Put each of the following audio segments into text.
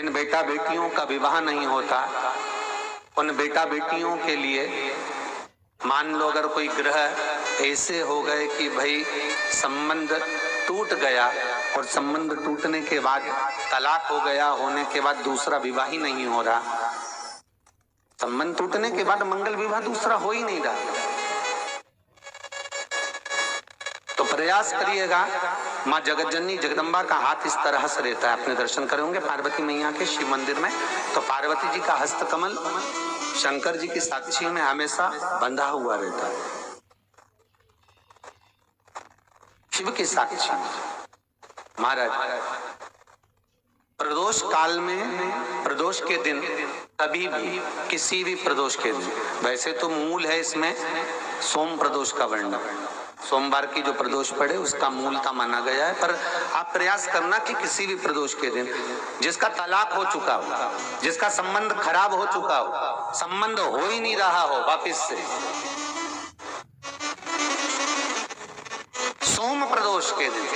जिन बेटा बेटियों का विवाह नहीं होता उन बेटा बेटियों के लिए मान लो अगर कोई ग्रह ऐसे हो गए कि भाई संबंध टूट गया और संबंध टूटने के बाद तलाक हो गया, होने के बाद दूसरा विवाह ही नहीं हो रहा, संबंध टूटने के बाद मंगल विवाह दूसरा हो ही नहीं रहा, तो प्रयास करिएगा। माँ जगतजननी जगदम्बा का हाथ इस तरह से रहता है, आपने दर्शन करे होंगे पार्वती मैया के शिव मंदिर में, तो पार्वती जी का हस्तकमल शंकर जी की साक्षी में हमेशा बंधा हुआ रहता है, शिव की साक्षी में। महाराज प्रदोष काल में, प्रदोष के दिन, कभी भी किसी भी प्रदोष के दिन, वैसे तो मूल है इसमें सोम प्रदोष का वर्णन, सोमवार की जो प्रदोष पड़े उसका मूलता माना गया है, पर आप प्रयास करना कि किसी भी प्रदोष के दिन जिसका तलाक हो चुका हो, जिसका संबंध खराब हो चुका हो, संबंध हो ही नहीं रहा हो वापिस से, सोम प्रदोष के दिन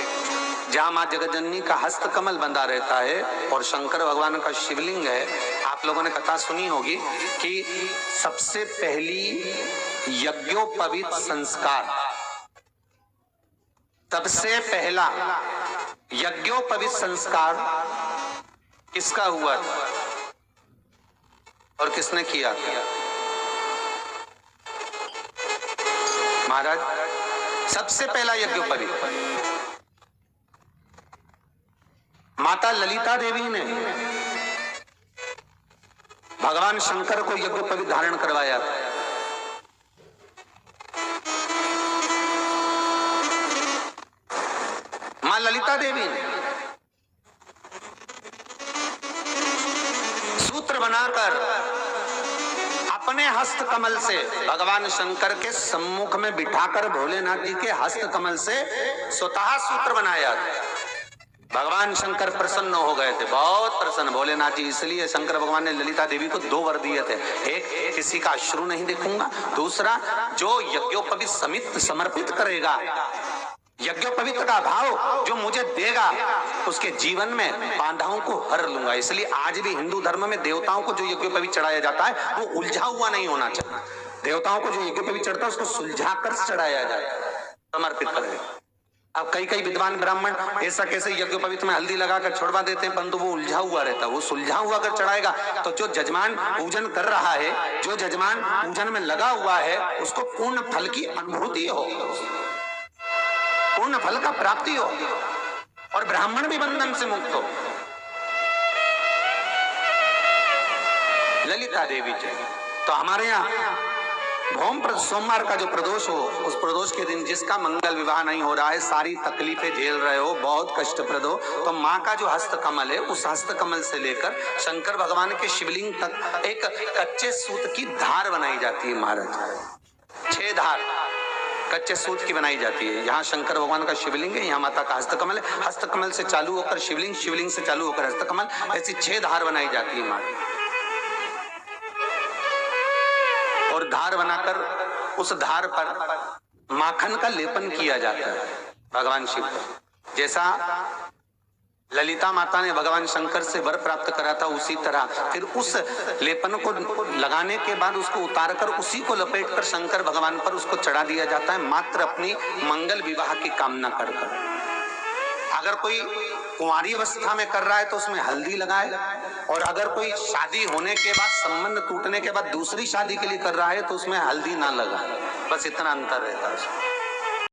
जहां मां जगतजननी का हस्तकमल बंधा रहता है और शंकर भगवान का शिवलिंग है। आप लोगों ने कथा सुनी होगी कि सबसे पहली यज्ञोपवीत संस्कार, सबसे पहला यज्ञोपवीत संस्कार किसका हुआ था और किसने किया था? महाराज सबसे पहला यज्ञोपवीत माता ललिता देवी ने भगवान शंकर को यज्ञोपवीत धारण करवाया था। मां ललिता देवी ने सूत्र बनाकर अपने हस्तकमल से भगवान शंकर के सम्मुख में बिठाकर भोलेनाथ जी के हस्तकमल से स्वतः सूत्र बनाया था। भगवान शंकर प्रसन्न हो गए थे, बहुत प्रसन्न भोलेनाथ जी, इसलिए शंकर भगवान ने ललिता देवी को दो वर दिए थे, एक किसी का अश्रु नहीं देखूंगा, दूसरा जो यज्ञोपवीत समित समर्पित करेगा, यज्ञोपवीत का भाव जो मुझे देगा उसके जीवन में बाधाओं को हर लूंगा। इसलिए आज भी हिंदू धर्म में देवताओं को जो यज्ञोपवीत चढ़ाया जाता है वो उलझा हुआ नहीं होना चाहिए। देवताओं को जो यज्ञोपवीत चढ़ता है उसको सुलझा कर चढ़ाया जाता है, समर्पित करेगा। अब कई विद्वान ब्राह्मण ऐसा कैसे यज्ञोपवीत में हल्दी लगाकर छोड़वा देते हैं, परंतु वो उलझा हुआ रहता है, वो सुलझा हुआ कर चढ़ाएगा तो जो जजमान पूजन कर रहा है, जो जजमान पूजन में लगा हुआ है, उसको पूर्ण फल की अनुभूति हो, पूर्ण फल का प्राप्ति हो और ब्राह्मण भी बंधन से मुक्त हो। ललिता देवी जी तो हमारे यहाँ भौम सोमवार का जो प्रदोष हो, उस प्रदोष के दिन जिसका मंगल विवाह नहीं हो रहा है, सारी तकलीफें झेल रहे हो, बहुत कष्टप्रद हो, तो माँ का जो हस्तकमल है उस हस्तकमल से लेकर शंकर भगवान के शिवलिंग तक एक कच्चे सूत की धार बनाई जाती है। महाराज 6 धार कच्चे सूत की बनाई जाती है। यहाँ शंकर भगवान का शिवलिंग है, यहाँ माता का हस्तकमल है, हस्तकमल से चालू होकर शिवलिंग, शिवलिंग से चालू होकर हस्तकमल, ऐसी 6 धार बनाई जाती है माता। और धार बनाकर उस धार पर माखन का लेपन किया जाता है भगवान शिव को। जैसा ललिता माता ने भगवान शंकर से वर प्राप्त करा था, उसी तरह फिर उस लेपन को लगाने के बाद उसको उतारकर उसी को लपेटकर शंकर भगवान पर उसको चढ़ा दिया जाता है, मात्र अपनी मंगल विवाह की कामना कर। अगर कोई कुंवारी अवस्था में कर रहा है तो उसमें हल्दी लगाए, और अगर कोई शादी होने के बाद, संबंध टूटने के बाद दूसरी शादी के लिए कर रहा है तो उसमें हल्दी ना लगाए, बस इतना अंतर रहता है।